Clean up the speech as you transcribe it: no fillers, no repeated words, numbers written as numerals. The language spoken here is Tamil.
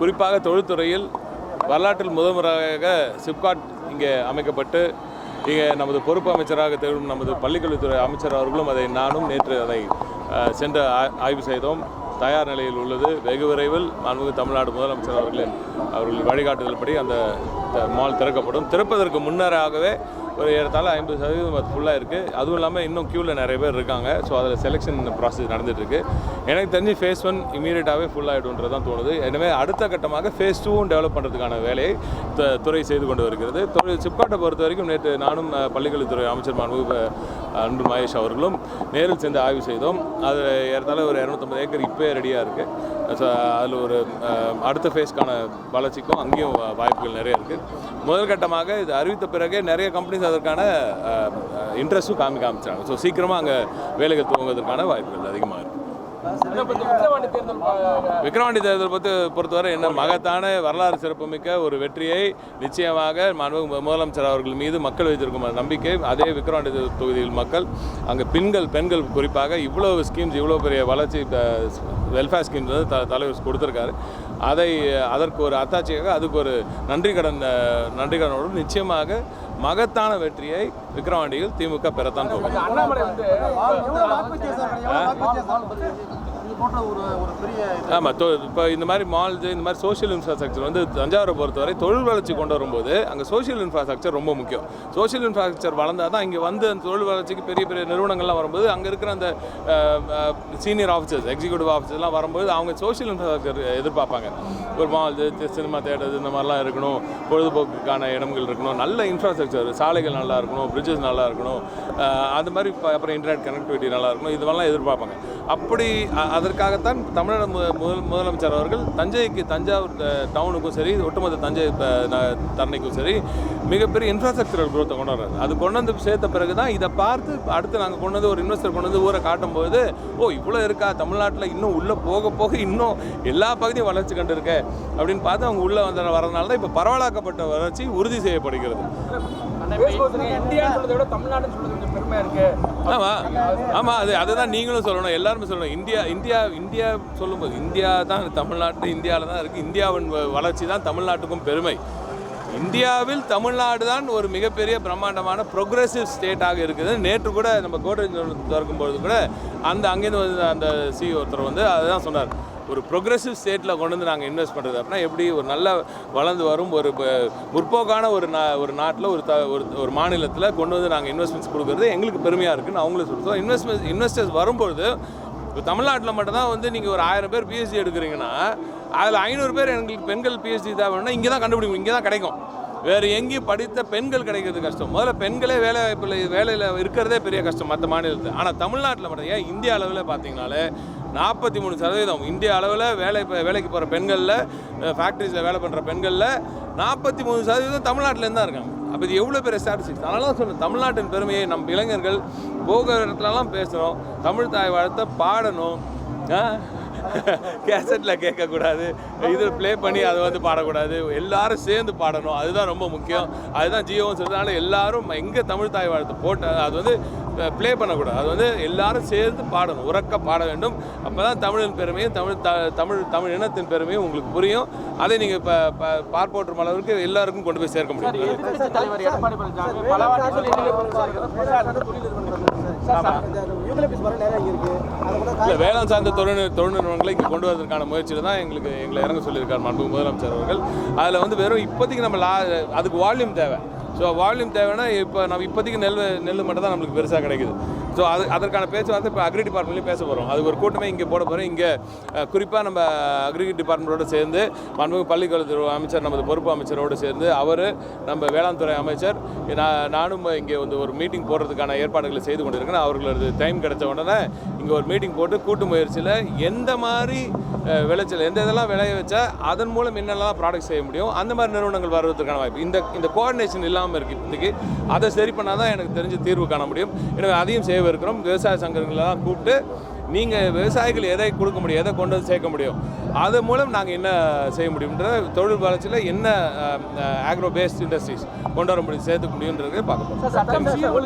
குறிப்பாக தொழில்துறையில் வரலாற்றில் முதன்முறையாக சிப்காட் இங்கே அமைக்கப்பட்டு இங்கே நமது பொறுப்பு அமைச்சராக திகழும் நமது பள்ளிக்கல்வித்துறை அமைச்சர் அவர்களும் நானும் நேற்று அதை சென்று ஆய்வு செய்தோம். தயார் நிலையில் உள்ளது. வெகு விரைவில் மாண்புமிகு தமிழ்நாடு முதலமைச்சர் அவர்களின் வழிகாட்டுதல்படி அந்த மால் திறக்கப்படும். திறப்பதற்கு முன்னராகவே ஒரு ஏறத்தாழ 50% ஃபுல்லாக இருக்குது. அதுவும் இல்லாமல் இன்னும் க்யூவில் நிறைய பேர் இருக்காங்க. ஸோ அதில் செலெக்ஷன் ப்ராசஸ் நடந்துகிட்ருக்கு. எனக்கு தெரிஞ்சு ஃபேஸ் 1 இமீடியட்டாகவே ஃபுல்லாகிடுன்றது தான் தோணுது. எனவே அடுத்த கட்டமாக ஃபேஸ் 2 டெவலப் பண்ணுறதுக்கான வேலையை துறை செய்து கொண்டு வருகிறது. சிப்காட்டை பொறுத்த வரைக்கும் நேற்று நானும் பள்ளிக்கல்வித்துறை அமைச்சர் மாண்புமிகு அன்பு மகேஷ் அவர்களும் நேரில் சேர்ந்து ஆய்வு செய்தோம். அது ஏறத்தாழ ஒரு 250 ஏக்கர் இப்போயே ரெடியாக இருக்குது. ஸோ அதில் ஒரு அடுத்த ஃபேஸ்க்கான வளர்ச்சிக்கும் அங்கேயும் வாய்ப்புகள் நிறைய இருக்குது. முதல் கட்டமாக இது அறிவித்த பிறகே நிறைய கம்பெனிஸ் அதற்கான இன்ட்ரெஸ்ட்டும் காமிச்சாங்க. ஸோ சீக்கிரமாக அங்கே வேலைகள் துவங்குவதற்கான வாய்ப்புகள் அதிகமாக இருக்குது. விக்கிரவாண்டி தேர்தல் பொறுத்தவரை என்ன மகத்தான வரலாறு சிறப்புமிக்க ஒரு வெற்றியை நிச்சயமாக முதலமைச்சர் அவர்கள் மீது மக்கள் வைத்திருக்கும் நம்பிக்கை. அதே விக்கிரவாண்டி தொகுதியில் மக்கள் அங்கே பெண்கள் குறிப்பாக இவ்வளவு ஸ்கீம்ஸ் இவ்வளோ பெரிய வளர்ச்சி வெல்ஃபேர் ஸ்கீம்ஸ் வந்து தலைவர் கொடுத்துருக்காரு. அதற்கு ஒரு அத்தாட்சியாக அதுக்கு ஒரு நன்றிக்கடனோடு நிச்சயமாக மகத்தான வெற்றியை விக்கிரவாண்டியில் திமுக பெறத்தான் போகுது. ஆமாம், இப்போ இந்த மாதிரி மால்ஸ் இந்த மாதிரி சோஷியல் இன்ஃப்ராஸ்ட்ரக்சர் வந்து தஞ்சாவூரை பொறுத்தவரை தொழில் வளர்ச்சி கொண்டு வரும்போது அங்கே சோஷியல் இன்ஃப்ராஸ்ட்ரக்சர் ரொம்ப முக்கியம். சோஷியல் இன்ஃப்ராஸ்ட்ரக்சர் வளர்ந்தால் தான் இங்கே வந்து அந்த தொழில் வளர்ச்சிக்கு பெரிய பெரிய நிறுவனங்கள்லாம் வரும்போது அங்கே இருக்கிற அந்த சீனியர் ஆஃபீஸர்ஸ் எக்ஸிக்யூட்டிவ் ஆஃபீஸர்லாம் வரும்போது அவங்க சோஷியல் இன்ஃப்ராஸ்ட்ரக்சர் எதிர்பார்ப்பாங்க. ஒரு மால்ஸு சினிமா தேட்டர்ஸ் இந்த மாதிரிலாம் இருக்கணும், பொழுதுபோக்குக்கான இடங்கள் இருக்கணும், நல்ல இன்ஃப்ராஸ்ட்ரக்சர் சாலைகள் நல்லா இருக்கணும், பிரிட்ஜஸ் நல்லா இருக்கணும், அந்த மாதிரி அப்புறம் இன்டர்நெட் கனெக்டிவிட்டி நல்லா இருக்கணும், இதெல்லாம் எதிர்பார்ப்பாங்க. அப்படி அதற்காகத்தான் தமிழ்நாடு முதலமைச்சர் அவர்கள் தஞ்சாவூர் டவுனுக்கும் சரி ஒட்டுமொத்த தஞ்சை தரணிக்கும் சரி மிகப்பெரிய இன்ஃப்ராஸ்ட்ரக்சரல் குரோத்தை கொண்டு வர்றாரு. அது கொண்டு வந்து சேர்த்த பிறகு தான் இதை பார்த்து அடுத்து நாங்கள் கொண்டு வந்து ஒரு இன்வெஸ்டர் கொண்டு வந்து ஊரை காட்டும்போது இவ்வளோ இருக்கா தமிழ்நாட்டில், இன்னும் உள்ளே போக இன்னும் எல்லா பகுதியும் வளர்ச்சி கண்டு இருக்க அப்படின்னு பார்த்து அவங்க உள்ளே வரதுனால தான் இப்போ பரவலாக்கப்பட்ட வளர்ச்சி உறுதி செய்யப்படுகிறது. ஆமாம், அதுதான் நீங்களும் சொல்லணும், எல்லாருமே சொல்லணும். இந்தியா சொல்லும்போது இந்தியா தான் இந்தியாவில் தான் இருக்குது. இந்தியாவின் வளர்ச்சி தான் தமிழ்நாட்டுக்கும் பெருமை. இந்தியாவில் தமிழ்நாடு தான் ஒரு மிகப்பெரிய பிரம்மாண்டமான ப்ரொக்ரெசிவ் ஸ்டேட்டாக இருக்குது. நேற்று கூட நம்ம கோட்ரேஜ் திறக்கும்பொழுது கூட அங்கேருந்து வந்து அந்த ஒருத்தர் வந்து அதுதான் சொன்னார், ஒரு ப்ரொக்ரெசிவ் ஸ்டேட்டில் கொண்டு வந்து நாங்கள் இன்வெஸ்ட் பண்ணுறது அப்படின்னா எப்படி ஒரு நல்ல வளர்ந்து வரும் ஒரு முற்போக்கான ஒரு நாட்டில் ஒரு மாநிலத்தில் கொண்டு வந்து நாங்கள் இன்வெஸ்ட்மெண்ட்ஸ் கொடுக்குறது எங்களுக்கு பெருமையாக இருக்குதுன்னு அவங்களே சொல்லுவோம். இன்வெஸ்டர்ஸ் வரும்பொழுது இப்போ தமிழ்நாட்டில் மட்டும்தான் வந்து நீங்கள் ஒரு 1000 பேர் பிஹெச்டி எடுக்கிறீங்கன்னா அதில் 500 பேர் எங்களுக்கு பெண்கள் பிஹெச்டி தேவைன்னா இங்கே தான் கண்டுபிடிக்கும், இங்கே தான் கிடைக்கும். வேறு எங்கேயும் படித்த பெண்கள் கிடைக்கிறது கஷ்டம். முதல்ல பெண்களே வேலையில் இருக்கிறதே பெரிய கஷ்டம் மற்ற மாநிலத்தில். ஆனால் தமிழ்நாட்டில் மட்டும் ஏன் இந்திய அளவில் பார்த்தீங்கனாலே 43% இந்திய அளவில் வேலைக்கு போகிற பெண்களில் ஃபேக்ட்ரிஸில் வேலை பண்ணுற பெண்களில் 43% தமிழ்நாட்டிலேருந்து தான் இருக்காங்க. அப்போ இது எவ்வளோ பெரிய ஸ்டாட்டிஸ்டிக்ஸ். அதனால தான் சொல்லுங்கள், தமிழ்நாட்டின் பெருமையை நம்ம இளைஞர்கள் போகிற இடத்துலலாம் பேசுகிறோம். தமிழ் தாய் வாழ்த்தை பாடணும், கேசட்டில் கேட்கக்கூடாது, இதில் ப்ளே பண்ணி அதை வந்து பாடக்கூடாது, எல்லாரும் சேர்ந்து பாடணும். அதுதான் ரொம்ப முக்கியம். அதுதான் ஜியோவும் சொல்கிறதுனால எல்லாரும் எங்கே தமிழ் தாய் வாழ்த்து போட்டு அது வந்து ப்ளே பண்ணக்கூடாது, அது வந்து எல்லாரும் சேர்ந்து பாடணும், உறக்க பாட வேண்டும். அப்போ தான் தமிழின் பெருமையும் தமிழ் இனத்தின் பெருமையும் உங்களுக்கு புரியும். அதை நீங்கள் இப்போ பார்ப்போற்றும் அளவுக்கு எல்லாருக்கும் கொண்டு போய் சேர்க்க முடியும். இல்லை, வேளாண் சார்ந்த தொழில் நிறுவனங்களை இங்கே கொண்டு வரதுக்கான முயற்சியில் தான் எங்களை இறங்க சொல்லியிருக்கார் மாண்புமிகு முதலமைச்சர் அவர்கள். அதில் வந்து வெறும் இப்போதைக்கு நம்ம அதுக்கு வால்யூம் தேவை. ஸோ வால்யூம் தேவைன்னா இப்போ நம்ம இப்போதைக்கு நெல் மட்டும் தான் நம்மளுக்கு பெருசாக கிடைக்குது. ஸோ அதற்கான பேச்சுவார்த்தை இப்போ அக்ரி டிபார்ட்மெண்ட்லேயும் பேச போகிறோம். அதுக்கு ஒரு கூட்டமே இங்கே போட போகிறோம். இங்கே குறிப்பாக நம்ம அக்ரி டிபார்ட்மெண்ட்டோடு சேர்ந்து மாண்புமிகு பள்ளிக்கல்வித்துறை அமைச்சர் நமது பொறுப்பு அமைச்சரோடு சேர்ந்து நம்ம வேளாண் துறை அமைச்சர் நானும் இங்கே வந்து ஒரு மீட்டிங் போடுறதுக்கான ஏற்பாடுகளை செய்து கொண்டிருக்கேன். அவர்களது டைம் கிடைச்ச உடனே இங்கே ஒரு மீட்டிங் போட்டு கூட்டு முயற்சியில் எந்த மாதிரி விளைச்சல் இதெல்லாம் விளைய வச்சா அதன் மூலம் என்னெல்லாம் ப்ராடக்ட் செய்ய முடியும் அந்த மாதிரி நிறுவனங்கள் வருவதற்கான வாய்ப்பு இந்த கோஆர்டினேஷன் இல்லாமல் இருக்குது. இப்போதைக்கு அதை சரி பண்ணால் தான் எனக்கு தெரிஞ்ச தீர்வு காண முடியும். எனவே அதையும் செய்யவிருக்கிறோம். விவசாய சங்கங்களெல்லாம் கூப்பிட்டு நீங்கள் விவசாயிகள் எதை கொடுக்க முடியும், எதை கொண்டு வந்து சேர்க்க முடியும், அது மூலம் நாங்கள் என்ன செய்ய முடியுன்ற தொழில் வளர்ச்சியில் என்ன ஆக்ரோ பேஸ்ட் இண்டஸ்ட்ரீஸ் கொண்டு வர முடியும் சேர்த்துக்க முடியுன்றது பார்க்க போகிறோம்.